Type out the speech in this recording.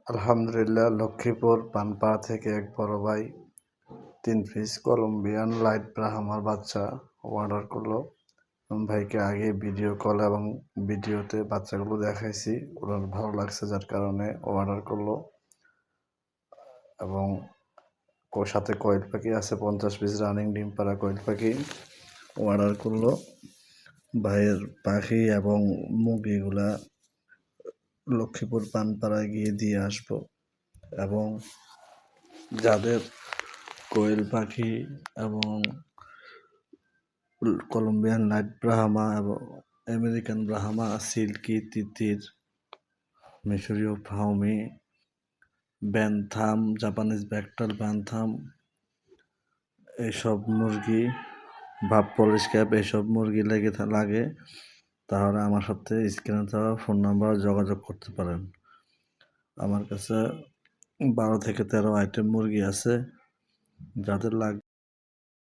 আলহামদুলিল্লাহ, লক্ষ্মীপুর পানপাড়া থেকে এক বড় ভাই 3 পিস কলম্বিয়ান লাইট ব্রাহ্মার বাচ্চা অর্ডার করলো। ভাইকে আগে ভিডিও কল এবং ভিডিওতে বাচ্চাগুলো দেখাইছি, ওনার ভালো লাগছে যার কারণে অর্ডার করলো। এবং সাথে কোয়েল পাখি আছে, 50 পিস রানিং ডিম পাড়া কোয়েল পাখি অর্ডার করলো। ভাইয়ের পাখি এবং মুরগিগুলা লক্ষ্মীপুর পানপাড়ায় গিয়ে দিয়ে আসবো। এবং যাদের কোয়েল পাখি এবং কলম্বিয়ান লাইট ব্রাহ্মা এবং আমেরিকান ব্রাহ্মা, সিল্কি, তিতির, মিশরীয় ফাউমি, ব্যান্থাম, জাপানিজ ব্যাকটাল ব্যান্থাম, এইসব মুরগি, ভাব পলিশ ক্যাপ, এইসব মুরগি লাগে তাহলে আমার সাথে স্ক্রিনে দেওয়া ফোন নাম্বার যোগাযোগ করতে পারেন। আমার কাছে 12 থেকে 13 আইটেম মুরগি আছে, যাদের লাগবে